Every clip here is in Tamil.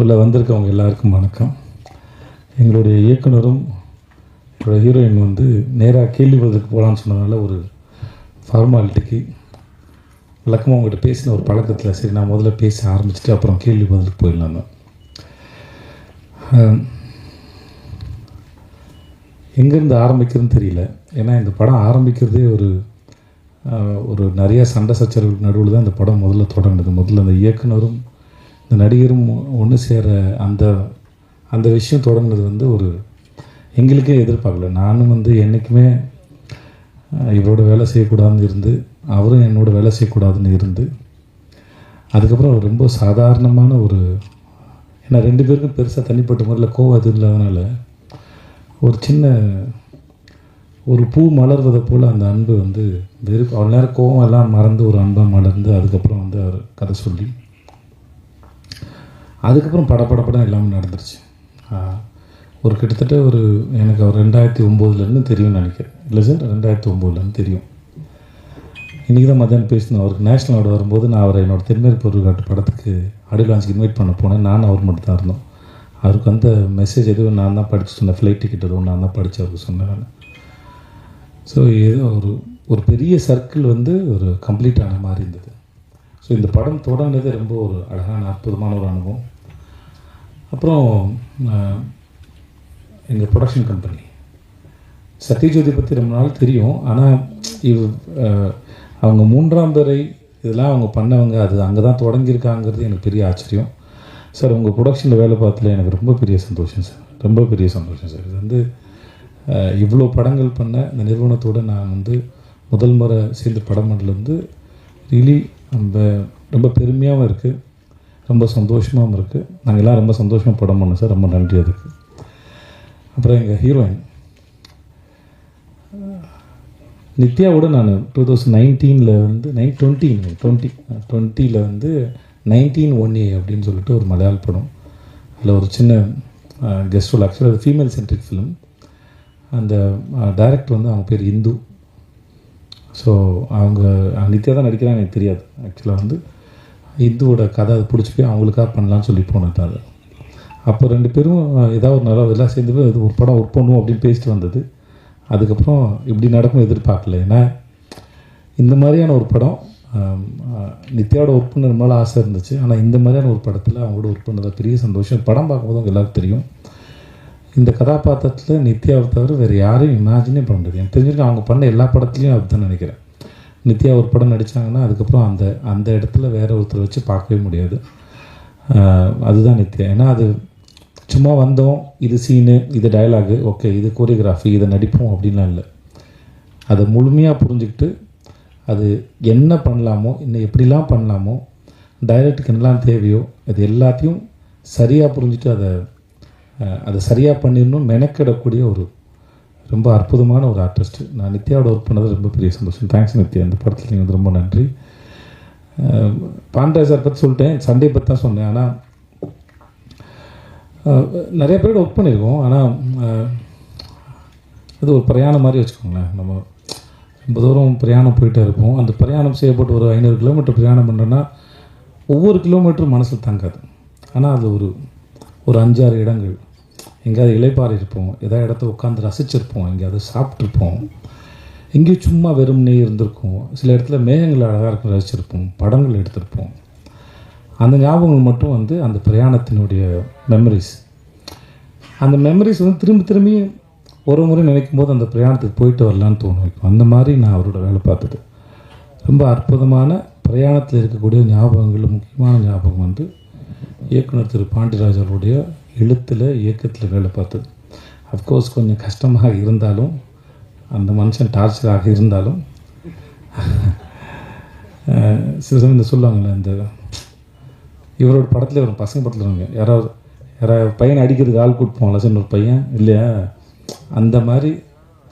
உள்ள வந்திருக்கவங்க எல்லாருக்கும் வணக்கம். எங்களுடைய இயக்குனரும் என்னோடய ஹீரோயின் வந்து நேராக கேள்வி பதிலுக்கு போகலான்னு சொன்னதுனால ஒரு ஃபார்மாலிட்டிக்கு வழக்கமாக அவங்ககிட்ட பேசின ஒரு பழக்கத்தில் சரி நான் முதல்ல பேச ஆரம்பிச்சுட்டு அப்புறம் கேள்வி பதிலுக்கு போயிடலாம். எங்கேருந்து ஆரம்பிக்கிறதுன்னு தெரியல. ஏன்னா இந்த படம் ஆரம்பிக்கிறதே ஒரு நிறைய சண்டை சச்சரவுக்கு நடுவில் தான் இந்த படம் முதல்ல தொடங்கினது. முதல்ல அந்த இயக்குனரும் இந்த நடிகரும் ஒன்று சேர அந்த விஷயம் தொடங்கினது வந்து எங்களுக்கே எதிர்பார்க்கல. நானும் வந்து என்றைக்குமே இவரோட வேலை செய்யக்கூடாதுன்னு இருந்து, அவரும் என்னோட வேலை செய்யக்கூடாதுன்னு இருந்து, அதுக்கப்புறம் ரொம்ப சாதாரணமான ஏன்னா ரெண்டு பேருக்கும் பெருசாக தனிப்பட்ட முறையில் கோவம் அது இல்லாதனால ஒரு சின்ன பூ மலர்வதை போல் அந்த அன்பு வந்து அவ்வளோ நேரம் கோவம் எல்லாம் மறந்து ஒரு அன்பாக மலர்ந்து அதுக்கப்புறம் வந்து அவர் கதை சொல்லி அதுக்கப்புறம் படப்படப்படம் எல்லாமே நடந்துருச்சு. கிட்டத்தட்ட எனக்கு அவர் 2009 தெரியும்னு நினைக்கிறேன். இல்லை சார், 2009 தெரியும். இன்றைக்கி தான் மத்தியானம் பேசினோம். அவருக்கு நேஷ்னல் அவார்டு வரும்போது நான் அவரை என்னோடய திருமேறி பொருட்காட்டு படத்துக்கு ஆடியோ லான்ச்சுக்கு இன்வைட் பண்ண போனேன். நான் அவர் மட்டும் தான் இருந்தோம். அவருக்கு அந்த மெசேஜ் எதுவும் நான் தான் படித்து சொன்னேன். ஃப்ளைட் டிக்கெட் எதுவும் நான் தான் படித்து அவருக்கு சொன்னேன். ஸோ ஏதோ ஒரு பெரிய சர்க்கிள் வந்து கம்ப்ளீட் ஆன மாதிரி இருந்தது. ஸோ இந்த படம் தொடங்கினது ரொம்ப அழகான அற்புதமான ஒரு அனுபவம். அப்புறம் எங்கள் ப்ரொடக்ஷன் கம்பெனி சத்யஜோதி பற்றி ரொம்ப நாள் தெரியும். ஆனால் அவங்க 3ஆம் பிறை இதெல்லாம் அவங்க பண்ணவங்க, அது அங்கே தான் தொடங்கியிருக்காங்கிறது எனக்கு பெரிய ஆச்சரியம். சார் உங்கள் ப்ரொடக்ஷனில் வேலை பார்த்ததில் எனக்கு ரொம்ப பெரிய சந்தோஷம் சார், ரொம்ப பெரிய சந்தோஷம் சார். இது வந்து இவ்வளோ படங்கள் பண்ண இந்த நிறுவனத்தோடு நான் வந்து முதல் முறை சேர்ந்து படம் பண்ணலேருந்து ரியலி ரொம்ப பெருமையாகவும் இருக்குது, ரொம்ப சந்தோஷமாகவும் இருக்குது. நாங்கள் எல்லாம் ரொம்ப சந்தோஷமாக படம் பண்ணோம் சார், ரொம்ப நன்றி அதுக்கு. அப்புறம் எங்கள் ஹீரோயின் நித்யாவோட நான் 2019 வந்து 2020 வந்து 1918 அப்படின்னு சொல்லிட்டு ஒரு மலையாள படம், அதில் ஒரு சின்ன கெஸ்ட் ரோல். ஆக்சுவலாக அது ஃபீமேல் சென்ட்ரிக் ஃபிலிம். அந்த டைரக்டர் வந்து அவங்க பேர் இந்து. ஸோ அவங்க நித்யா தான் நடிக்கிறாங்க, எனக்கு தெரியாது. ஆக்சுவலாக வந்து இந்துவோட கதை அது பிடிச்சி போய் அவங்களுக்காக பண்ணலான்னு சொல்லி போனது அது. அப்போ 2 பேரும் ஏதாவது ஒரு நல்லா எல்லாம் சேர்ந்து இது ஒரு படம் ஒர்க் பண்ணுவோம் அப்படின்னு பேசிட்டு வந்தது. அதுக்கப்புறம் இப்படி நடக்கும் எதிர்பார்க்கல. ஏன்னா இந்த மாதிரியான ஒரு படம் நித்யாவோட ஒர்க் பண்ண ரொம்ப ஆசை இருந்துச்சு. ஆனால் இந்த மாதிரியான ஒரு படத்தில் அவங்களோட ஒர்க் பண்ணது பெரிய சந்தோஷம். படம் பார்க்கும்போது அவங்க எல்லாருக்கும் தெரியும். இந்த கதாபாத்திரத்தில் நித்யாவை தவிர வேறு யாரையும் இமேஜினே பண்ண முடியாது. எனக்கு தெரிஞ்சுட்டு அவங்க பண்ண எல்லா படத்துலையும் அதுதான் நினைக்கிறேன். நித்யா ஒரு படம் நடித்தாங்கன்னா அதுக்கப்புறம் அந்த இடத்துல வேறு ஒருத்தரை வச்சு பார்க்கவே முடியாது. அதுதான் நித்யா. ஏன்னா அது சும்மா வந்தோம், இது சீனு, இது டயலாகு, ஓகே இது கோரியோகிராஃபி, இதை நடிப்போம் அப்படின்லாம் இல்லை. அதை முழுமையாக புரிஞ்சுக்கிட்டு அது என்ன பண்ணலாமோ, இன்னும் எப்படிலாம் பண்ணலாமோ, டைரக்டுக்கு என்னெல்லாம் தேவையோ அது எல்லாத்தையும் சரியாக புரிஞ்சுட்டு அதை சரியாக பண்ணிடணும்னு மெனக்கிடக்கூடிய ரொம்ப அற்புதமான ஒரு ஆர்டிஸ்ட்டு. நான் நித்யாவோட ஒர்க் பண்ணது ரொம்ப பெரிய சந்தோஷம். தேங்க்ஸ் நித்யா, இந்த படத்தில் நீங்கள் வந்து ரொம்ப நன்றி. பாண்டராஜ் சார் பற்றி சொல்லிட்டேன், சண்டே பற்றி தான் சொன்னேன். ஆனால் நிறைய பேரோட ஒர்க் பண்ணியிருக்கோம். ஆனால் அது ஒரு பிரயாணம் மாதிரி வச்சுக்கோங்களேன். நம்ம ரொம்ப தூரம் பிரயாணம் போயிட்டே இருப்போம். அந்த பிரயாணம் செய்யப்பட்டு ஒரு 500 கிலோமீட்டர் பிரயாணம் பண்ணுறோன்னா ஒவ்வொரு கிலோமீட்டரும் மனசில் தங்காது. ஆனால் அது ஒரு 5-6 இடங்கள் எங்கேயாவது இலைப்பாறை இருப்போம், ஏதாவது இடத்த உட்காந்து ரசிச்சிருப்போம், எங்கேயாவது சாப்பிட்ருப்போம், எங்கேயும் சும்மா வெறும்னே இருந்திருக்கும். சில இடத்துல மேகங்கள் அழகாக இருக்கும் ரசிச்சிருப்போம், படங்கள் எடுத்திருப்போம். அந்த ஞாபகங்கள் மட்டும் வந்து அந்த பிரயாணத்தினுடைய மெமரிஸ். அந்த மெமரிஸ் வந்து திரும்பி ஒரு முறை நினைக்கும் போது அந்த பிரயாணத்துக்கு போயிட்டு வரலான்னு தோணும் வைக்கும். அந்த மாதிரி நான் அவரோட வேலை பார்த்தது ரொம்ப அற்புதமான பிரயாணத்தில் இருக்கக்கூடிய ஞாபகங்கள். முக்கியமான ஞாபகம் வந்து இயக்குனர் திரு பாண்டியராஜ் அவருடைய எழுத்தில் இயக்கத்தில் வேலை பார்த்தது. அஃப்கோர்ஸ் கொஞ்சம் கஷ்டமாக இருந்தாலும், அந்த மனுஷன் டார்ச்சராக இருந்தாலும், சில சமயம் இந்த சொல்லுவாங்கள்ல, இந்த இவரோட படத்தில் ஒரு பசங்க படத்தில் இருங்க, யாராவது பையனை அடிக்கிறதுக்கு ஆள் கூப்பிட்டு சார் ஒரு பையன் இல்லையா, அந்த மாதிரி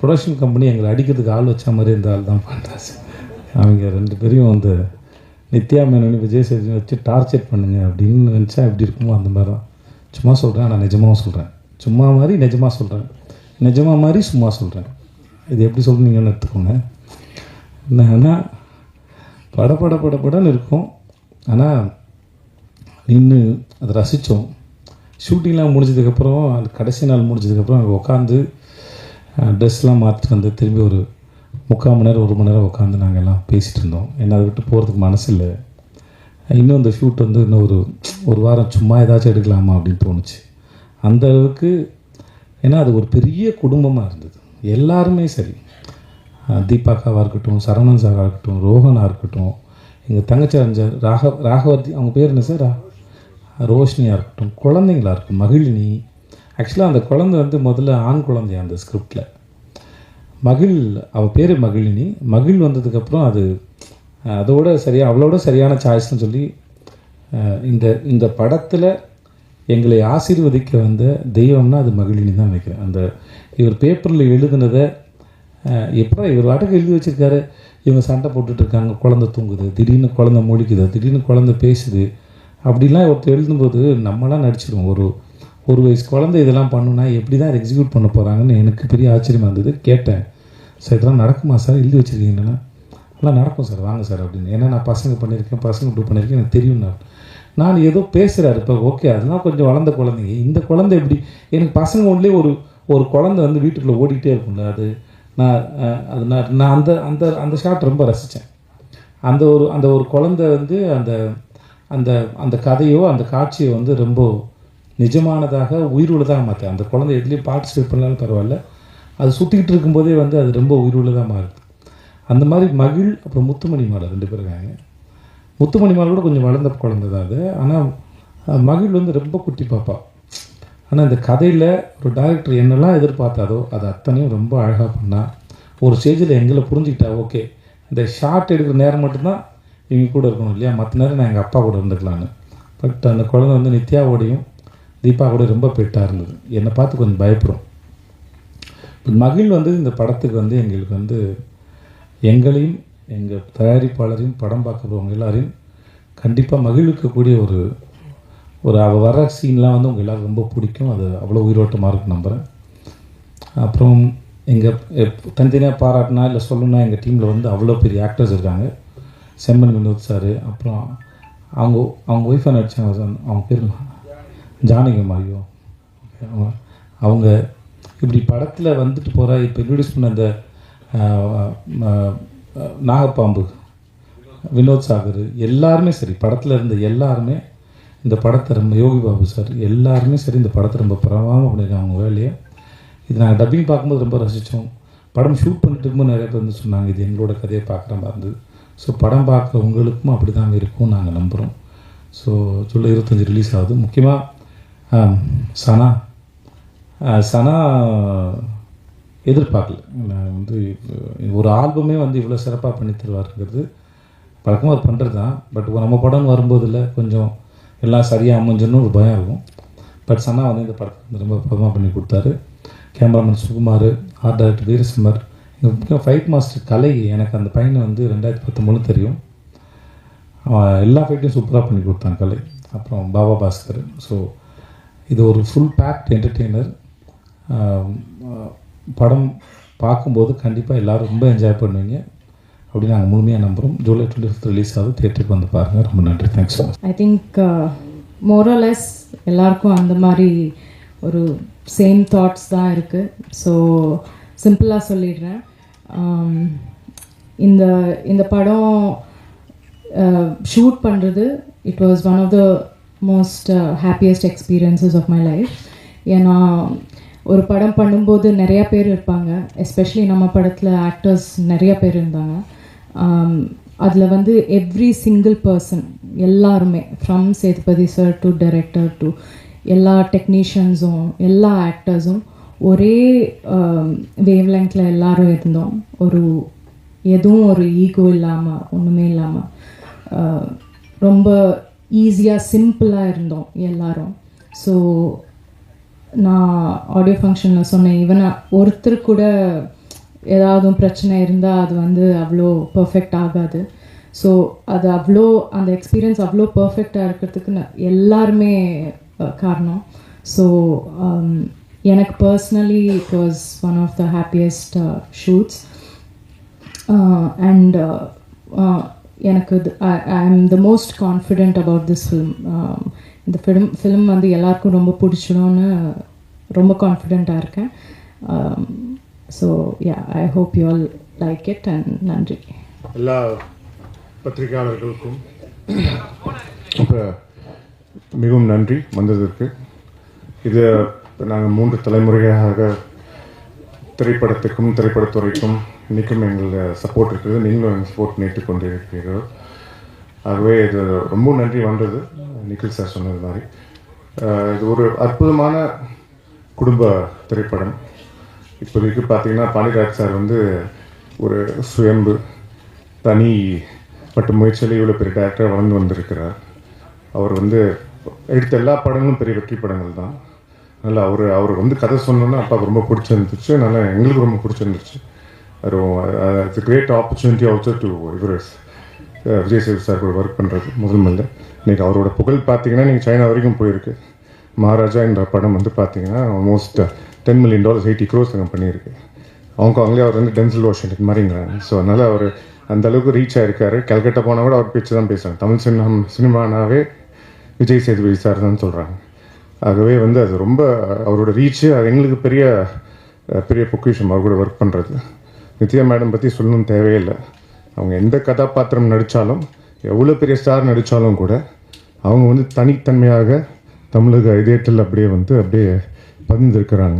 ப்ரொடக்ஷன் கம்பெனி எங்களை அடிக்கிறதுக்கு ஆள் வச்ச மாதிரி இந்த ஆள் தான் பாண்டராஜ். அவங்க 2 பேரையும் வந்து நித்யா மேனன், விஜய் சேதுபதி வச்சு டார்ச்சர் பண்ணுங்க அப்படின்னு நினச்சா எப்படி இருக்குமோ அந்த மாதிரி தான். சும்மா சொல்கிறேன், ஆனால் நிஜமாகவும் சொல்கிறேன். சும்மா மாதிரி நிஜமாக சொல்கிறேன், நிஜமாக மாதிரி சும்மா சொல்கிறேன். இது எப்படி சொல்கிறீங்கன்னு எடுத்துக்கோங்க. என்னன்னா படன்னு இருக்கும். ஆனால் நின்று அதை ரசித்தோம். ஷூட்டிங்லாம் முடிஞ்சதுக்கப்புறம் அந்த கடைசி நாள் முடிஞ்சதுக்கப்புறம் அங்கே உட்காந்து ட்ரெஸ்லாம் மாற்றிட்டு வந்து திரும்பி ஒரு 3/4 மணி நேரம் 1 மணி நேரம் உட்காந்து நாங்கள் எல்லாம் பேசிகிட்டு இருந்தோம். என்னை அதை விட்டு போகிறதுக்கு மனசு இல்லை. இன்னும் இந்த ஷூட் வந்து இன்னும் ஒரு வாரம் சும்மா ஏதாச்சும் எடுக்கலாமா அப்படின்னு தோணுச்சு. அந்த அளவுக்கு ஏன்னா அது ஒரு பெரிய குடும்பமாக இருந்தது. எல்லாருமே சரி, தீபாக்காவாக இருக்கட்டும், சரவணன் சாராக இருக்கட்டும், ரோஹனாக இருக்கட்டும், எங்கள் தங்கச்சி ராகவதி அவங்க பேர் என்ன சார், ரோஷினியாக இருக்கட்டும், குழந்தைங்களாக இருக்கும், மகிழினி. ஆக்சுவலாக அந்த குழந்தை வந்து முதல்ல ஆண் குழந்தைய அந்த ஸ்கிரிப்டில் அவள் பேர் மகிழினி. மகிழ் வந்ததுக்கப்புறம் அது அதோட அவளோட சரியான சாய்ஸ்னு சொல்லி இந்த படத்தில் எங்களை ஆசீர்வதிக்க வந்த தெய்வம்னா அது மகிழினி தான் நினைக்கிறேன். அந்த இவர் பேப்பரில் எழுதுனதை எப்போ இவர் வாட்டுக்கு எழுதி வச்சுருக்காரு. இவங்க சண்டை போட்டுட்ருக்காங்க, குழந்தை தூங்குது, திடீர்னு குழந்தை முழிக்குது, திடீர்னு குழந்தை பேசுது, அப்படிலாம் ஒருத்தர் எழுதும்போது நம்மளாம் நடிச்சிடுவோம். ஒரு வயசு குழந்தை இதெல்லாம் பண்ணுன்னா எப்படி தான் எக்ஸிக்யூட் பண்ண போகிறாங்கன்னு எனக்கு பெரிய ஆச்சரியமாக இருந்தது. கேட்டேன், சார் இதெல்லாம் நடக்குமா சார், எழுதி வச்சுருக்கீங்கன்னா? எல்லாம் நடக்கும் சார், வாங்க சார் அப்படின்னு. ஏன்னா நான் பசங்க இப்படி பண்ணியிருக்கேன் எனக்கு தெரியும். நான் ஏதோ பேசுகிறாரு இப்போ, ஓகே அதெல்லாம் கொஞ்சம் வளர்ந்த குழந்தைங்க. இந்த குழந்தை எப்படி எனக்கு பசங்க ஒன்றுலேயே ஒரு குழந்தை வந்து வீட்டுக்குள்ளே ஓடிக்கிட்டே இருக்கும்ல, அது நான் அந்த ஷாட் ரொம்ப ரசித்தேன். அந்த ஒரு குழந்தை வந்து அந்த கதையோ அந்த காட்சியை வந்து ரொம்ப நிஜமானதாக உயிருள்ளதாக மாற்றேன். அந்த குழந்தை எதுலேயும் பார்ட்டிசிபேட் பண்ணாலும் பரவாயில்ல, அது சுற்றிக்கிட்டு இருக்கும்போதே வந்து அது ரொம்ப உயிருள்ளதாக மாறுது. அந்த மாதிரி மகிழ் அப்புறம் முத்துமணி மாலை 2 பேர் இருக்காங்க. முத்துமணி மாலை கூட கொஞ்சம் வளர்ந்த குழந்தை தான் அது. ஆனால் மகிழ் வந்து ரொம்ப குட்டி பாப்பா. ஆனால் இந்த கதையில் ஒரு டைரக்டர் என்னெல்லாம் எதிர்பார்த்தாதோ அது அத்தனையும் ரொம்ப அழகாக பண்ணால் ஒரு ஸ்டேஜில் எங்களை புரிஞ்சுக்கிட்டா, ஓகே இந்த ஷார்ட் எடுக்கிற நேரம் மட்டும்தான் இவங்க கூட இருக்கணும் இல்லையா, மற்ற நேரம் நான் எங்கள் அப்பா கூட இருந்துக்கலான்னு. பட் அந்த குழந்தை வந்து நித்யாவோடையும் தீபா கூட ரொம்ப பெட்டாக இருந்தது. என்னை பார்த்து கொஞ்சம் பயப்படும். பட் மகிழ் வந்து இந்த படத்துக்கு வந்து எங்களுக்கு வந்து எங்களையும் எங்கள் தயாரிப்பாளரையும் படம் பார்க்குறவங்க எல்லாரையும் கண்டிப்பாக மகிழ்விக்கக்கூடிய ஒரு அவள் வர சீன்லாம் வந்து உங்கள் எல்லோரும் ரொம்ப பிடிக்கும். அது அவ்வளோ உயிரோட்டமாக இருக்குன்னு நம்புகிறேன். அப்புறம் எங்கள் தனித்தனியாக பாராட்டினா இல்லை சொல்லணுன்னா எங்கள் டீமில் வந்து அவ்வளோ பெரிய ஆக்டர்ஸ் இருக்காங்க. செம்மன் வினோத் சார், அப்புறம் அவங்க ஒய்ஃபாக நடித்தாங்க, அவங்க பேர் ஜானகி மாரியோ, அவங்க இப்படி படத்தில் வந்துட்டு போகிற இப்போ இன்ட்ரடியூஸ் பண்ண அந்த நாகப்பாம்பு வினோத் சாகர் எல்லாருமே சரி, படத்தில் இருந்த எல்லாருமே இந்த படத்தை ரொம்ப யோகி பாபு சார் எல்லாருமே சரி இந்த படத்தை ரொம்ப பிரமாதமாக பண்ணியிருக்காங்க அவங்க வேலையை. இது நாங்கள் டப்பிங் பார்க்கும்போது ரொம்ப ரசித்தோம். படம் ஷூட் பண்ணிட்டு இருக்கும்போது நிறைய பேர் வந்து சொன்னாங்க இது எங்களோட கதையை பார்க்குற மாதிரி இருந்தது. ஸோ படம் பார்க்குற உங்களுக்கும் அப்படி தாங்க இருக்கும் நாங்கள் நம்புகிறோம். ஸோ ஜூலை 25 ரிலீஸ் ஆகுது. முக்கியமாக சனா எதிர்பார்க்கல. நான் வந்து ஒரு ஆல்பமே வந்து இவ்வளோ சிறப்பாக பண்ணி தருவாருங்கிறது வழக்கமாக அது பண்ணுறது தான். பட் நம்ம படம்னு வரும்போதில் கொஞ்சம் எல்லாம் சரியாக அமைஞ்சுன்னு ஒரு பயம் இருக்கும். பட் சனா வந்து இந்த படத்தை வந்து ரொம்ப பிரதமாக பண்ணி கொடுத்தாரு. கேமராமேன் சுகுமார், ஆர்ட் டைரக்டர் வீரசிம்மர், எங்கள் முக்கியம் ஃபைட் மாஸ்டர் கலை. எனக்கு அந்த பையனை வந்து 2019 தெரியும். எல்லா ஃபைட்டையும் சூப்பராக பண்ணி கொடுத்தாங்க கலை. அப்புறம் பாபா பாஸ்கர். ஸோ இது ஒரு ஃபுல் பேக்ட் என்டர்டெய்னர். படம் பார்க்கும்போது கண்டிப்பாக எல்லோரும் ரொம்ப என்ஜாய் பண்ணுவீங்க அப்படின்னு நாங்கள் முழுமையாக நம்புகிறோம். ஜூலை 25 ரிலீஸ் ஆகுது, தியேட்டருக்கு வந்து பாருங்கள். ரொம்ப நன்றி, தேங்க்ஸ். ஐ திங்க் மோரலெஸ் எல்லாருக்கும் அந்த மாதிரி ஒரு சேம் தாட்ஸ் தான் இருக்குது. ஸோ சிம்பிளாக சொல்லிடுறேன். இந்த படம் ஷூட் பண்ணுறது it was one of the most happiest experiences of my life. ஏன்னா ஒரு படம் பண்ணும்போது நிறையா பேர் இருப்பாங்க, எஸ்பெஷலி நம்ம படத்தில் ஆக்டர்ஸ் நிறையா பேர் இருந்தாங்க. அதில் வந்து எவ்ரி சிங்கிள் பர்சன் எல்லாருமே from Sethupathi sir to director to எல்லா டெக்னீஷியன்ஸும் எல்லா ஆக்டர்ஸும் ஒரே வேவ் லெங்க்ல எல்லாரும் இருந்தோம். எதுவும் ஒரு ஈகோ இல்லாமல் ஒன்றுமே இல்லாமல் ரொம்ப ஈஸியாக சிம்பிளாக இருந்தோம் எல்லாரும். ஸோ நான் ஆடியோ ஃபங்க்ஷனில் சொன்னேன், ஈவன் ஒருத்தர் கூட ஏதாவது பிரச்சனை இருந்தால் அது வந்து அவ்வளோ பர்ஃபெக்ட் ஆகாது. ஸோ அது அவ்வளோ அந்த எக்ஸ்பீரியன்ஸ் அவ்வளோ பர்ஃபெக்டாக இருக்கிறதுக்கு எல்லாருமே காரணம். ஸோ எனக்கு personally it was one of the happiest shoots. And எனக்கு I am the most confident about this film. இந்த ஃபிலிம் வந்து எல்லாருக்கும் ரொம்ப பிடிச்சிடும்னு ரொம்ப கான்ஃபிடெண்ட்டாக இருக்கேன். So yeah, I hope you all like it and நன்றி. எல்லா பத்திரிகையாளர்களுக்கும் இப்போ மிகவும் நன்றி வந்ததற்கு. இது நாங்கள் 3 தலைமுறையாக திரைப்படத்துக்கும் திரைப்படத்துறைக்கும் இன்றைக்கும் எங்கள் சப்போர்ட் இருக்குது. நீங்களும் எங்கள் சப்போர்ட் நீட்டு கொண்டு இருக்கிறீர்கள். ஆகவே இது ரொம்ப நன்றி வந்தது. நிக்கில் சார் சொன்னது மாதிரி இது ஒரு அற்புதமான குடும்ப திரைப்படம். இப்போதைக்கு பார்த்தீங்கன்னா பாண்டியராஜ் சார் வந்து ஒரு சுயம்பு தனி பட்ட முயற்சியில் இவ்வளோ பெரிய டேரக்டராக வளர்ந்து வந்திருக்கிறார். அவர் வந்து எடுத்த எல்லா படங்களும் பெரிய வெற்றி படங்கள் தான். அதனால் அவர் வந்து கதை சொன்னோன்னா அப்பாவுக்கு ரொம்ப பிடிச்சிருந்துச்சு. அதனால் எங்களுக்கு ரொம்ப பிடிச்சிருந்துச்சு. It's great opportunity also to Vijay Sethu sir கூட ஒர்க் பண்ணுறது முதல்ல. இன்றைக்கி அவரோட புகழ் பார்த்தீங்கன்னா நீங்கள் சைனா வரைக்கும் போயிருக்கு. மகாராஜா என்ற படம் வந்து பார்த்தீங்கன்னா ஆல்மோஸ்ட் $10 million 80 crores அங்கே பண்ணியிருக்கு. ஹாங்காங்லேயே அவர் வந்து டென்சில் வாஷிங்டன் மாதிரிங்கிறாங்க. ஸோ அதனால் அவர் அந்தளவுக்கு ரீச் ஆகிருக்காரு. கல்கட்டா போனால் கூட அவர் பேச்சு தான் பேசுகிறாங்க. தமிழ் சினிமானாவே விஜய் சேதுபதி சார் தான் சொல்கிறாங்க. ஆகவே வந்து அது ரொம்ப அவரோட ரீச்சு அது எங்களுக்கு பெரிய பெரிய பொக்கிஷம் அவர் கூட ஒர்க் பண்ணுறது. நித்யா மேடம் பற்றி சொல்லணும் தேவையில்லை. அவங்க எந்த கதாபாத்திரம் நடித்தாலும் எவ்வளோ பெரிய ஸ்டார் நடித்தாலும் கூட அவங்க வந்து தனித்தன்மையாக தமிழக இதயத்தில் அப்படியே பதிந்திருக்கிறாங்க.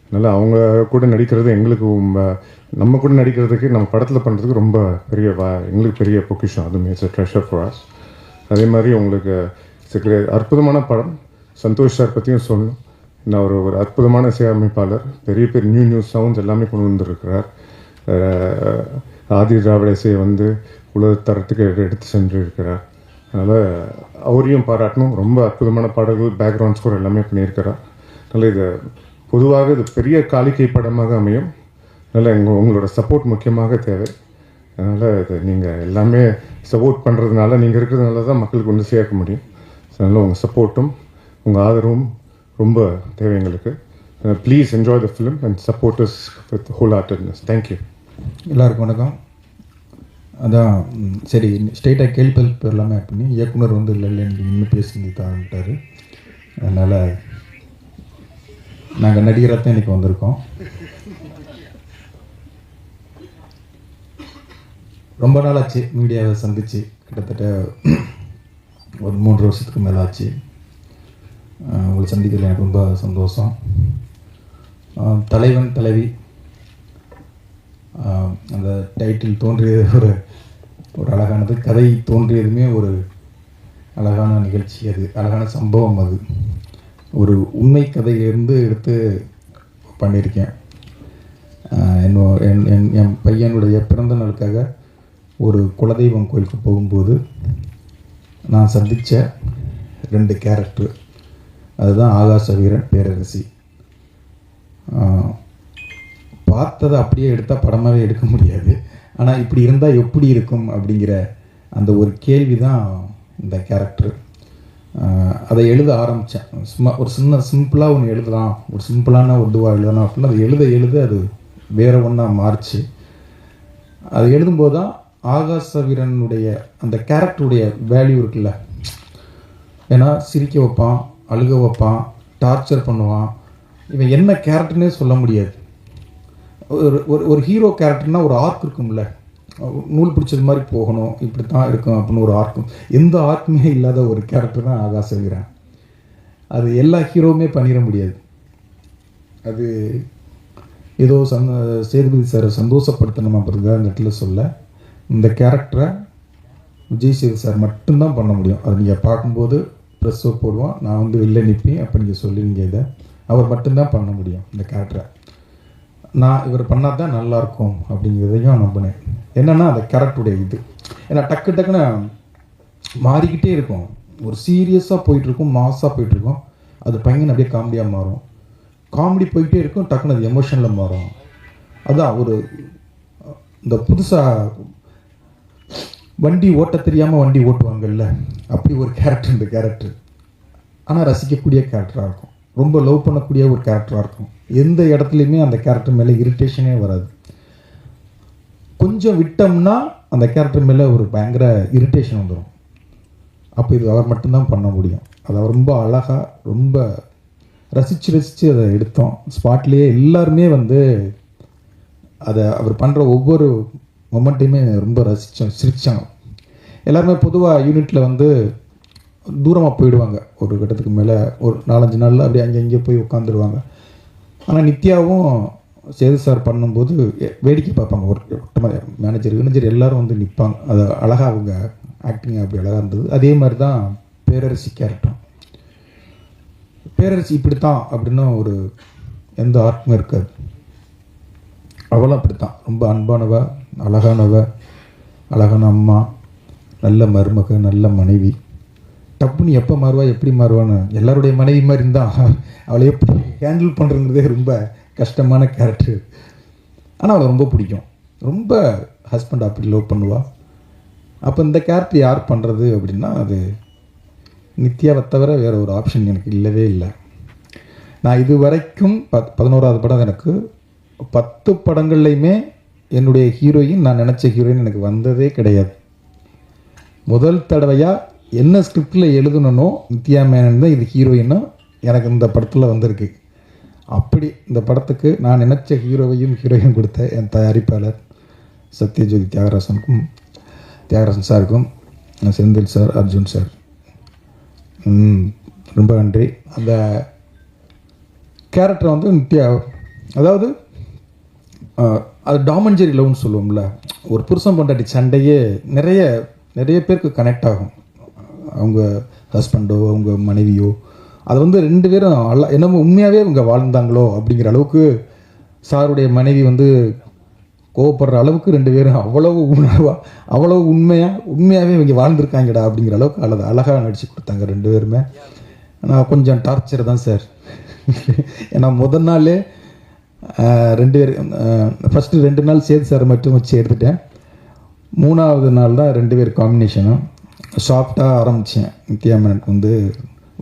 அதனால் அவங்க கூட நடிக்கிறது எங்களுக்கு நம்ம கூட நடிக்கிறதுக்கு நம்ம படத்தில் பண்ணுறதுக்கு ரொம்ப பெரிய எங்களுக்கு பெரிய பொக்கிஷம். அதுவுமே இட்ஸ் ட்ரெஷர் ஃபார் அஸ். அதே மாதிரி உங்களுக்கு அற்புதமான படம். சந்தோஷ் சார் பற்றியும் சொல்லணும். நான் ஒரு அற்புதமான இசையமைப்பாளர். பெரிய நியூ சவுண்ட்ஸ் எல்லாமே கொண்டு வந்திருக்கிறார். ஆதி திராவிட இசையை வந்து உலகத்தரத்துக்கு எடுத்து சென்று இருக்கிறார். அதனால் அவரையும் பாராட்டணும். ரொம்ப அற்புதமான பாடல்கள், பேக்ரவுண்ட் ஸ்கோர் எல்லாமே பண்ணியிருக்கிறார். அதனால் இது பொதுவாக இது பெரிய காலிக்கை படமாக அமையும். அதனால் உங்களோட சப்போர்ட் முக்கியமாக தேவை. அதனால் இது நீங்கள் எல்லாமே சப்போர்ட் பண்ணுறதுனால, நீங்கள் இருக்கிறதுனால தான் மக்களுக்கு வந்து சேர்க்க முடியும். அதனால் உங்கள் சப்போர்ட்டும் உங்கள் ஆதரவும் ரொம்ப தேவை எங்களுக்கு. Please enjoy the film and support us with whole heartedness. Thank you. எல்லாருக்கும் வணக்கம். அதான் சரி, ஸ்ட்ரெயிட்டாக கேள்வி போயிடலாமே அப்படின்னு இயக்குனர் வந்து இல்லை எனக்கு இன்னும் பேசி தான்ட்டார். அதனால் நாங்கள் நடிகராக தான் இன்றைக்கி வந்திருக்கோம். ரொம்ப நாள் ஆச்சு மீடியாவை சந்தித்து. கிட்டத்தட்ட ஒரு 3 வருஷத்துக்கு மேலே ஆச்சு. உங்களை சந்திக்கிறதுல எனக்கு ரொம்ப சந்தோஷம். தலைவன் தலைவி அந்த டைட்டில் தோன்றியது ஒரு அழகானது. கதை தோன்றியதுமே ஒரு அழகான நிகழ்ச்சி. அது அழகான சம்பவம். அது ஒரு உண்மை கதையிலிருந்து எடுத்து பண்ணியிருக்கேன். என் பையனுடைய பிறந்த நாளுக்காக ஒரு குலதெய்வம் கோயிலுக்கு போகும்போது நான் சந்தித்த 2 கேரக்டர். அதுதான் ஆகாச வீரன், பேரரசி. பார்த்ததை அப்படியே எடுத்தால் படமாகவே எடுக்க முடியாது. ஆனால் இப்படி இருந்தால் எப்படி இருக்கும் அப்படிங்கிற அந்த ஒரு கேள்வி தான் இந்த கேரக்டர். அதை எழுத ஆரம்பித்தேன். சும்மா ஒரு சிம்பிளாக ஒன்று எழுதலாம், ஒரு சிம்பிளான ஒரு இதுவாக எழுதலாம் அப்படின்னா அது எழுத அது வேறு ஒன்றா மாறிச்சு. அது எழுதும்போது தான் ஆகாச வீரனுடைய அந்த கேரக்டருடைய வேல்யூ இருக்குல்ல. ஏன்னா சிரிக்க வைப்பான், அழுக வைப்பான், டார்ச்சர் பண்ணுவான். இவன் என்ன கேரக்டர்னே சொல்ல முடியாது. ஒரு ஹீரோ கேரக்டர்னால் ஒரு ஆர்க் இருக்கும்ல, நூல் பிடிச்சது மாதிரி போகணும், இப்படி தான் இருக்கும் அப்படின்னு ஒரு ஆர்க்கும். எந்த ஆர்க்குமே இல்லாத ஒரு கேரக்டர் தான் ஆகாச வீரன். அது எல்லா ஹீரோவுமே பண்ணிட முடியாது. அது ஏதோ சேதுபதி சார் சந்தோஷப்படுத்தணும் அப்படிங்கிறத அந்த இடத்துல சொல்ல, இந்த கேரக்டரை விஜய் சேது சார் மட்டும்தான் பண்ண முடியும். அது நீங்கள் பார்க்கும்போது ப்ரெஸ்ஸோ போடுவோம், நான் வந்து வெளில நிற்பேன் அப்போ நீங்கள் சொல்லுவீங்க. இதை அவர் மட்டும்தான் பண்ண முடியும். இந்த கேரக்டரை நான் இவர் பண்ணால் தான் நல்லாயிருக்கும் அப்படிங்கிறதையும் நம்பினேன். என்னென்னா அந்த கேரக்டருடைய இது ஏன்னா டக்குன்னு மாறிக்கிட்டே இருக்கும். ஒரு சீரியஸாக போயிட்டுருக்கும், மாஸாக போயிட்டுருக்கும். அது பையன் அப்படியே காமெடியாக மாறும். காமெடி போயிட்டே இருக்கும், டக்குன்னு அது எமோஷனில் மாறும். அதான் ஒரு இந்த புதுசாக வண்டி ஓட்ட தெரியாமல் வண்டி ஓட்டுவாங்கல்ல, அப்படி ஒரு கேரக்டர் இந்த கேரக்டர். ஆனால் ரசிக்கக்கூடிய கேரக்டராக இருக்கும். ரொம்ப லவ் பண்ணக்கூடிய ஒரு கேரக்டராக இருக்கும். எந்த இடத்துலையுமே அந்த கேரக்டர் மேலே இரிட்டேஷனே வராது. கொஞ்சம் விட்டோம்னா அந்த கேரக்டர் மேலே ஒரு பயங்கர இரிட்டேஷன் வந்துடும். அப்போ இது அவர் மட்டும்தான் பண்ண முடியும். அதை ரொம்ப அழகாக ரொம்ப ரசித்து அதை எடுத்தோம். ஸ்பாட்லேயே எல்லாருமே வந்து அதை அவர் பண்ணுற ஒவ்வொரு மொமெண்ட்டையுமே ரொம்ப சிரித்தோம். எல்லாருமே பொதுவாக யூனிட்டில் வந்து தூரமாக போயிடுவாங்க. ஒரு கட்டத்துக்கு மேலே ஒரு 4-5 நாளில் அப்படியே அங்கே போய் உட்காந்துருவாங்க. ஆனால் நித்யாவும் சேது சார் பண்ணும்போது வேடிக்கை பார்ப்பாங்க. ஒரு மேனேஜர் எல்லோரும் வந்து நிற்பாங்க. அது அழகாக அவங்க ஆக்டிங் அப்படி அழகாக இருந்தது. அதே மாதிரி தான் பேரரசி கேரக்டர். பேரரசி இப்படி தான் அப்படின்னு ஒரு எந்த ஆர்க்குமே இருக்காது. அவளும் அப்படித்தான், ரொம்ப அன்பானவ, அழகான அம்மா, நல்ல மருமக, நல்ல மனைவி. டப்புன்னு எப்போ மாறுவா எப்படி மாறுவான்னு எல்லாருடைய மனைவி மாதிரி இருந்தால் அவளை எப்படி ஹேண்டில் பண்ணுறதுங்கிறதே ரொம்ப கஷ்டமான கேரக்டர். ஆனால் அவளை ரொம்ப பிடிக்கும். ரொம்ப ஹஸ்பண்ட் அப்படி லவ் பண்ணுவாள். அப்போ இந்த கேரக்டர் யார் பண்ணுறது அப்படின்னா அது நித்யாவை தவிர வேறு ஒரு ஆப்ஷன் எனக்கு இல்லவே இல்லை. நான் இது வரைக்கும் 11வது படம், எனக்கு 10 படங்கள்லையுமே என்னுடைய ஹீரோயின் நான் நினச்ச ஹீரோயின் எனக்கு வந்ததே கிடையாது. முதல் தடவையாக என்ன ஸ்கிரிப்டில் எழுதணுன்னோ நித்யா மேனன் தான் இது ஹீரோயின்னா எனக்கு இந்த படத்தில் வந்திருக்கு. அப்படி இந்த படத்துக்கு நான் நினச்ச ஹீரோயின் கொடுத்த என் தயாரிப்பாளர் சத்யஜோதி தியாகராசன் சாருக்கும், செந்தில் சார், அர்ஜுன் சார், ரொம்ப நன்றி. அந்த கேரக்டர் வந்து நித்யா, அதாவது அது டாமஞ்சரி லவ்னு சொல்லுவோம்ல, ஒரு புருஷன் பொண்டாட்டி சண்டையே நிறைய பேருக்கு கனெக்ட் ஆகும். அவங்க ஹஸ்பண்டோ அவங்க மனைவியோ அது வந்து 2 பேரும் என்னமோ உண்மையாகவே அவங்க வாழ்ந்தாங்களோ அப்படிங்கிற அளவுக்கு சாருடைய மனைவி வந்து கோவப்படுற அளவுக்கு 2 பேரும் அவ்வளவு உண்மையாகவே இவங்க வாழ்ந்துருக்காங்கடா அப்படிங்கிற அளவுக்கு அழகாக நடித்து கொடுத்தாங்க 2 பேருமே. நான் கொஞ்சம் டார்ச்சர் தான் சார். ஏன்னா முதல் நாளே 2 பேர் ஃபஸ்ட்டு 2 நாள் சேது சார் மட்டும் வச்சு எடுத்துட்டேன். 3வது நாள் தான் 2 பேர் காம்பினேஷனும் சாஃப்டாக ஆரம்பித்தேன். நித்யா மேனனுக்கு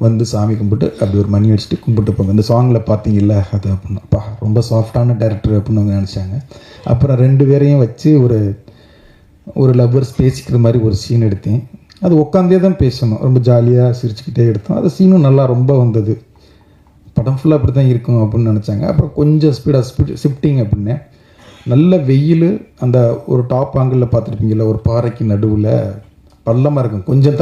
வந்து சாமி கும்பிட்டு அப்படி ஒரு மணி அடிச்சுட்டு கும்பிட்டு போங்க. இந்த சாங்கில் பார்த்தீங்கல்ல அது அப்படின்னா அப்பா ரொம்ப சாஃப்டான டேரக்டர் அப்படின்னு அவங்க நினச்சாங்க. அப்புறம் 2 பேரையும் வச்சு ஒரு லவ்வர்ஸ் பேசிக்கிற மாதிரி ஒரு சீன் எடுத்தேன். அது உட்காந்தே தான் பேசணும், ரொம்ப ஜாலியாக சிரிச்சுக்கிட்டே எடுத்தோம். அது சீனும் நல்லா ரொம்ப வந்தது. படம் ஃபுல்லாக அப்படி தான் இருக்கும் அப்படின்னு நினச்சாங்க. அப்புறம் கொஞ்சம் ஷிஃப்டிங் அப்படின்னே நல்ல வெயில், அந்த ஒரு டாப் ஆங்கிளில் பார்த்துருப்பீங்கல்ல, ஒரு பாறைக்கு நடுவில் பள்ளமாக இருக்கும். கொஞ்சம்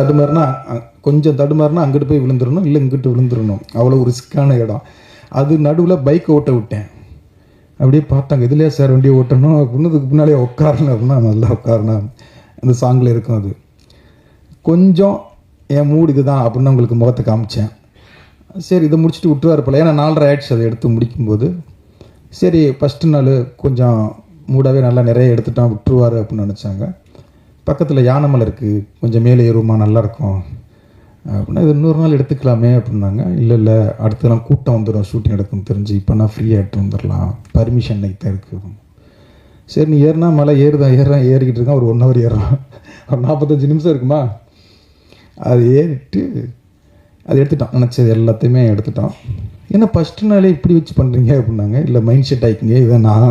தடுமாறுனா அங்கிட்டு போய் விழுந்துடணும், இல்லை இங்கிட்டு விழுந்துடணும். அவ்வளோ ஒரு ரிஸ்க்கான இடம். அது நடுவில் பைக்கை ஓட்ட விட்டேன். அப்படியே பார்த்தாங்க, இதுலேயே சார் வண்டியை ஓட்டணும் அப்படின்னு. இதுக்கு முன்னாலே உட்காரணும் அப்படின்னா நல்லா உட்காரணும். அந்த சாங்கில் இருக்கும். அது கொஞ்சம் என் மூடு இது தான் அப்படின்னு உங்களுக்கு முகத்தை காமிச்சேன். சரி இதை முடிச்சுட்டு விட்டுருவார் போல, ஏன்னா 4:30 ஆயிடுச்சு அதை எடுத்து முடிக்கும்போது. சரி ஃபஸ்ட்டு நாள் கொஞ்சம் மூடாகவே நல்லா நிறைய எடுத்துட்டான், விட்டுருவார் அப்படின்னு நினச்சாங்க. பக்கத்தில் யானைமலை இருக்குது, கொஞ்சம் மேலே ஏறுமா நல்லாயிருக்கும் அப்படின்னா, இது இன்னொரு நாள் எடுத்துக்கலாமே அப்படின்னாங்க. இல்லை அடுத்தலாம் கூட்டம் வந்துடும், ஷூட்டிங் எடுக்குன்னு தெரிஞ்சு இப்போ நான் ஃப்ரீயாக எடுத்து வந்துடலாம், பர்மிஷன் நைட்டாக இருக்குது. சரி நீ ஏறினா மலை ஏறிக்கிட்டு இருக்கான். ஒரு 1 hour ஏறுறான், ஒரு 45 நிமிஷம் இருக்குமா. அது ஏறிட்டு அது எடுத்துட்டான், நினச்சது எல்லாத்தையுமே எடுத்துட்டான். ஏன்னா ஃபஸ்ட்டு நாளே இப்படி வச்சு பண்ணுறீங்க அப்படின்னாங்க. இல்லை மைண்ட் செட் ஆகிக்கிங்க, இதை நான்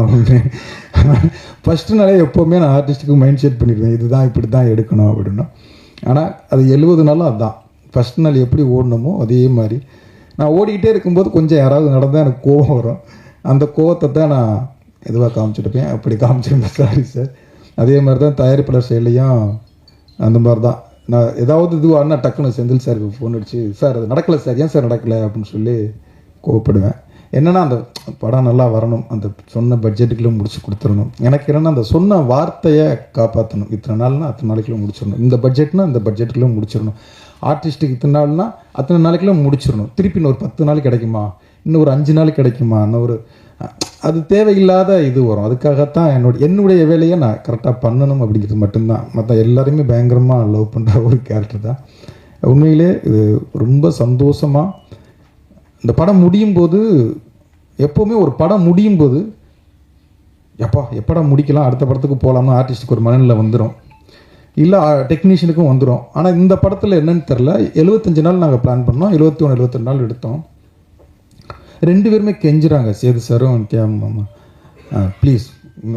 ஃபஸ்ட்டு நாளே எப்போவுமே நான் ஆர்டிஸ்ட்டுக்கு மைண்ட் செட் பண்ணிடுவேன், இதுதான் இப்படி தான் எடுக்கணும் அப்படின்னா. ஆனால் அது 70 நாளும் அதுதான். ஃபஸ்ட் நாள் எப்படி ஓடணுமோ அதே மாதிரி நான் ஓடிக்கிட்டே இருக்கும்போது கொஞ்சம் யாராவது நடந்தால் எனக்கு கோவம் வரும். அந்த கோவத்தை தான் நான் இதுவாக காமிச்சிருப்பேன். அப்படி காமிச்சிருந்தேன், சாரி சார். அதே மாதிரி தான் தயாரிப்பாளர் சைட்லையும் அந்த மாதிரி தான். நான் ஏதாவது இதுவானா டக்குன்னு செந்தில் சாருக்கு ஃபோன் அடிச்சு, சார் அது நடக்கலை சார், ஏன் சார் நடக்கலை அப்படின்னு சொல்லி கோவப்படுவேன். என்னென்னா அந்த படம் நல்லா வரணும், அந்த சொன்ன பட்ஜெட்டுக்குள்ளே முடிச்சு கொடுத்துடணும். எனக்கு என்னென்னா அந்த சொன்ன வார்த்தையை காப்பாற்றணும். இத்தனை நாள்னா அத்தனை நாளைக்குள்ளே முடிச்சிடணும், இந்த பட்ஜெட்னா இந்த பட்ஜெட்டுக்குள்ளே முடிச்சிடணும், ஆர்டிஸ்ட்டுக்கு இத்தனை நாள்னா அத்தனை நாளைக்குள்ளே முடிச்சிடணும். திருப்பி இன்னொரு 10 நாள் கிடைக்குமா, இன்னும் ஒரு 5 நாள் கிடைக்குமா, இன்னொரு அது தேவையில்லாத இது வரும். அதுக்காகத்தான் என்னுடைய வேலையை நான் கரெக்டாக பண்ணணும் அப்படிங்கிறது மட்டும்தான். மற்ற எல்லாரையுமே பயங்கரமாக லவ் பண்ணுற ஒரு கேரக்டர் தான். உண்மையிலே இது ரொம்ப சந்தோஷமாக இந்த படம் முடியும் போது, எப்போவுமே ஒரு படம் முடியும் போது எப்படா முடிக்கலாம், அடுத்த படத்துக்கு போகலாம்னு ஆர்டிஸ்ட்டுக்கு ஒரு மனநிலை வந்துடும், இல்லை டெக்னீஷியனுக்கும் வந்துடும். ஆனால் இந்த படத்தில் என்னன்னு தெரில, 75 நாள் நாங்கள் பிளான் பண்ணோம், 71 72 நாள் எடுத்தோம். 2 பேருமே கெஞ்சுறாங்க, சேது சாரும் நித்யா மாமா, ப்ளீஸ்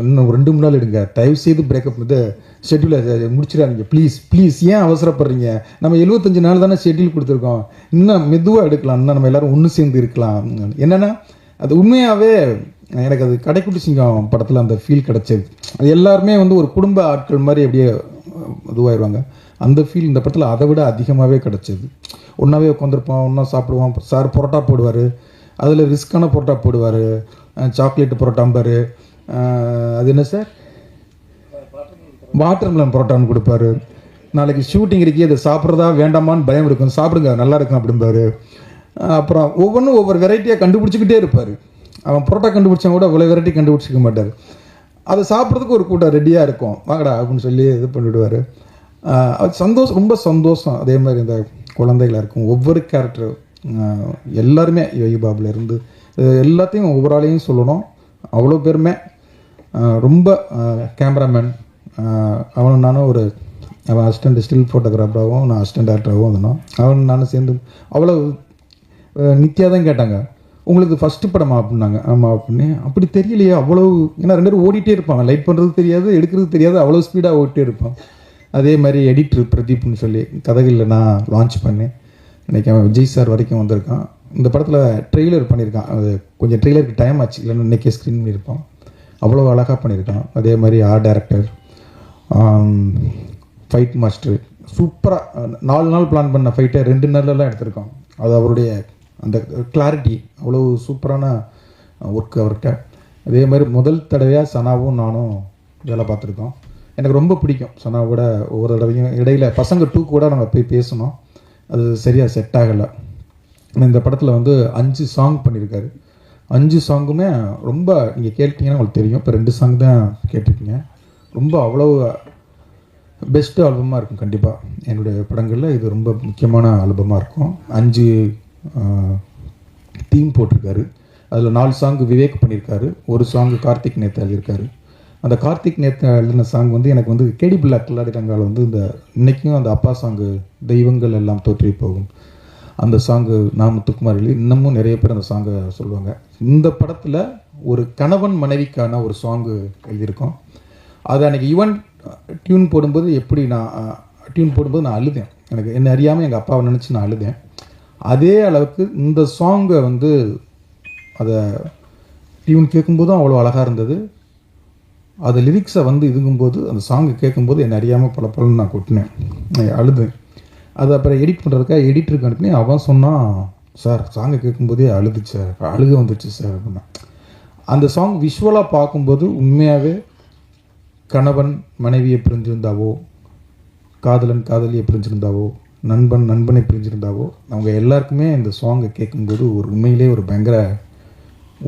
இன்னும் 2 மணி நாள் எடுங்க, தயவு செய்து பிரேக்கப் வந்து ஷெட்யூலை முடிச்சிடாதீங்க ப்ளீஸ், ஏன் அவசரப்படுறீங்க, நம்ம 75 நாள் தானே ஷெட்யூல் கொடுத்துருக்கோம், இன்னும் மெதுவாக எடுக்கலாம், இன்னும் நம்ம எல்லோரும் ஒன்று சேர்ந்து இருக்கலாம். என்னென்னா அது உண்மையாகவே எனக்கு அது கடைக்குட்டி சிங்கம் படத்தில் அந்த ஃபீல் கிடச்சது. அது எல்லாருமே வந்து ஒரு குடும்ப ஆட்கள் மாதிரி அப்படியே இதுவாகிடுவாங்க. அந்த ஃபீல் இந்த படத்தில் அதை விட அதிகமாகவே கிடச்சிது. ஒன்றாவே உட்காந்துருப்போம், ஒன்றா சாப்பிடுவோம். சார் பரோட்டா போடுவார், அதில் ரிஸ்க்கான பரோட்டா போடுவார், சாக்லேட்டு பரோட்டாம்பார், அது என்ன சார் வாட்டர்மெலன் பரோட்டான்னு கொடுப்பாரு. நாளைக்கு ஷூட்டிங் இருக்கே அதை சாப்பிட்றதா வேண்டாமான்னு பயம் இருக்கும், சாப்பிடுங்க நல்லா இருக்கும் அப்படிம்பாரு. அப்புறம் ஒவ்வொன்றும் ஒவ்வொரு வெரைட்டியாக கண்டுபிடிச்சிக்கிட்டே இருப்பார். அவன் பரோட்டா கண்டுபிடிச்சா கூட அவ்வளோ வெரைட்டி கண்டுபிடிச்சிக்க மாட்டார். அதை சாப்பிட்றதுக்கு ஒரு கூட்டம் ரெடியாக இருக்கும், வாங்கடா அப்படின்னு சொல்லி இது பண்ணிவிடுவார். அது சந்தோஷம், ரொம்ப சந்தோஷம். அதே மாதிரி இந்த குழந்தைகளாக இருக்கும், ஒவ்வொரு கேரக்டர் எல்லாருமே யோகி பாபுலேருந்து எல்லாத்தையும் ஒவ்வொரு ஆளையும் சொல்லணும். அவ்வளோ பேருமே ரொம்ப கேமராமேன் அவனும் நானும் அவன் அசிஸ்டண்ட் ஸ்டில் ஃபோட்டோகிராஃபராகவும் நான் அசிஸ்டன்ட் டேரக்டராகவும் இருந்தோம். அவன் நானும் சேர்ந்து அவ்வளோ நித்யா தான் கேட்டாங்க, உங்களுக்கு ஃபஸ்ட்டு படமா அப்படின்னாங்க. ஆமாம் அப்படின்னு. அப்படி தெரியலையே அவ்வளோ, ஏன்னா 2 பேரும் ஓடிட்டே இருப்பாங்க, லைட் பண்ணுறது தெரியாது, எடுக்கிறது தெரியாது, அவ்வளோ ஸ்பீடாக ஓடிட்டே இருப்பான். அதே மாதிரி எடிட்ரு பிரதீப்னு சொல்லி கதைகளில் நான் லான்ச் பண்ணேன். இன்றைக்கி அவன் விஜய் சார் வரைக்கும் வந்திருக்கான். இந்த படத்தில் ட்ரெய்லர் பண்ணியிருக்கான், அது கொஞ்சம் ட்ரெய்லருக்கு டைம் ஆச்சு, இல்லைன்னா இன்றைக்கே ஸ்க்ரீன் பண்ணியிருப்பான். அவ்வளோ அழகாக பண்ணியிருக்கான். அதே மாதிரி ஆர்ட் டைரக்டர், ஃபைட் மாஸ்டர் சூப்பராக 4 நாள் பிளான் பண்ண ஃபைட்டை 2 நாள்லாம் எடுத்திருக்கான். அது அவருடைய அந்த கிளாரிட்டி அவ்வளோ சூப்பரான ஒர்க் அவர்கிட்ட. அதே மாதிரி முதல் தடவையாக சனாவும் நானும் வேலை பார்த்துருக்கோம். எனக்கு ரொம்ப பிடிக்கும் சனாவோட. ஒவ்வொரு தடவையும் இடையில் பசங்க 2 கூட நாங்கள் போய் பேசணும், அது சரியாக செட் ஆகலை. இந்த படத்தில் வந்து 5 சாங் பண்ணியிருக்காரு. 5 சாங்குமே ரொம்ப நீங்கள் கேட்டீங்கன்னா உங்களுக்கு தெரியும். இப்போ 2 சாங் தான் கேட்டிருக்கீங்க. ரொம்ப அவ்வளோ பெஸ்ட்டு ஆல்பமாக இருக்கும். கண்டிப்பாக என்னுடைய படங்களில் இது ரொம்ப முக்கியமான ஆல்பமாக இருக்கும். 5 தீம் போட்டிருக்காரு. அதில் 4 சாங்கு விவேக் பண்ணியிருக்காரு, 1 சாங்கு கார்த்திக் நேத்தா எழுதியிருக்காரு. அந்த கார்த்திக் நேத்தா எழுதின சாங் வந்து எனக்கு வந்து கேடி பில்லா கில்லாடி ரங்கால் வந்து இந்த இன்றைக்கும் அந்த அப்பா சாங்கு தெய்வங்கள் எல்லாம் தோற்றி போகும் அந்த சாங்கு நான் முத்துக்குமார் எழுதி, இன்னமும் நிறைய பேர் அந்த சாங்கை சொல்லுவாங்க. இந்த படத்தில் ஒரு கணவன் மனைவிக்கான ஒரு சாங்கு எழுதியிருக்கோம். அது அன்றைக்கி ஈவன் டியூன் போடும்போது நான் அழுதேன். எனக்கு என்ன அறியாமல் எங்கள் அப்பாவை நினச்சி நான் அழுதேன். அதே அளவுக்கு இந்த சாங்கை வந்து அதை டியூன் கேட்கும்போதும் அவ்வளோ அழகாக இருந்தது. அது லிரிக்ஸை வந்து இதுங்கும்போது அந்த சாங்கை கேட்கும்போது என்னை அறியாமல் பலன்னு நான் கொட்டினேன், அழுதேன். அது அப்புறம் எடிட் பண்ணுறதுக்காக எடிட்டருக்கு அனுப்பினே. அவன் சொன்னான், சார் சாங்கை கேட்கும்போதே அழுதுச்சு சார், அழுக வந்துச்சு சார் அப்படின்னா. அந்த சாங் விஷுவலாக பார்க்கும்போது உண்மையாகவே கணவன் மனைவியை பிரிஞ்சிருந்தாவோ, காதலன் காதலியை பிரிஞ்சிருந்தாவோ, நண்பன் நண்பனை பிரிஞ்சிருந்தாவோ, அவங்க எல்லாருக்குமே இந்த சாங்கை கேட்கும்போது ஒரு உண்மையிலே ஒரு பயங்கர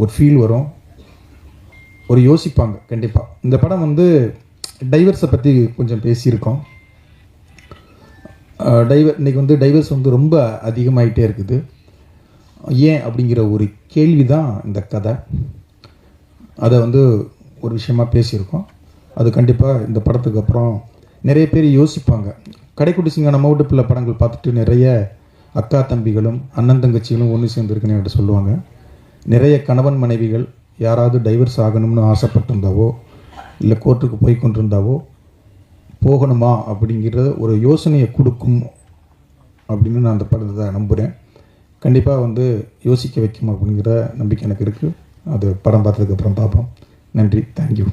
ஒரு ஃபீல் வரும், ஒரு யோசிப்பாங்க கண்டிப்பாக. இந்த படம் வந்து டைவர்ஸை பற்றி கொஞ்சம் பேசியிருக்கோம். இன்றைக்கி வந்து டைவர்ஸ் வந்து ரொம்ப அதிகமாகிட்டே இருக்குது. ஏன் அப்படிங்கிற ஒரு கேள்வி தான் இந்த கதை. அதை வந்து ஒரு விஷயமாக பேசியிருக்கோம். அது கண்டிப்பாக இந்த படத்துக்கு அப்புறம் நிறைய பேர் யோசிப்பாங்க. கடைக்குட்டி சிங்கம் நம்ம வீட்டு பிள்ளை படங்கள் பார்த்துட்டு நிறைய அக்கா தம்பிகளும் அண்ணன் தங்கச்சிகளும் ஒன்று சேர்ந்துருக்குன்னு என்கிட்ட சொல்லுவாங்க. நிறைய கணவன் மனைவிகள் யாராவது டைவர்ஸ் ஆகணும்னு ஆசைப்பட்டிருந்தாவோ, இல்லை கோர்ட்டுக்கு போய் கொண்டிருந்தாவோ, போகணுமா அப்படிங்கிற ஒரு யோசனையை கொடுக்கும் அப்படின்னு நான் அந்த படத்தை நம்புகிறேன். கண்டிப்பாக வந்து யோசிக்க வைக்கும் அப்படிங்கிற நம்பிக்கை எனக்கு இருக்குது. அது படம் பார்த்ததுக்கப்புறம் பார்ப்போம். நன்றி, தேங்க்யூ.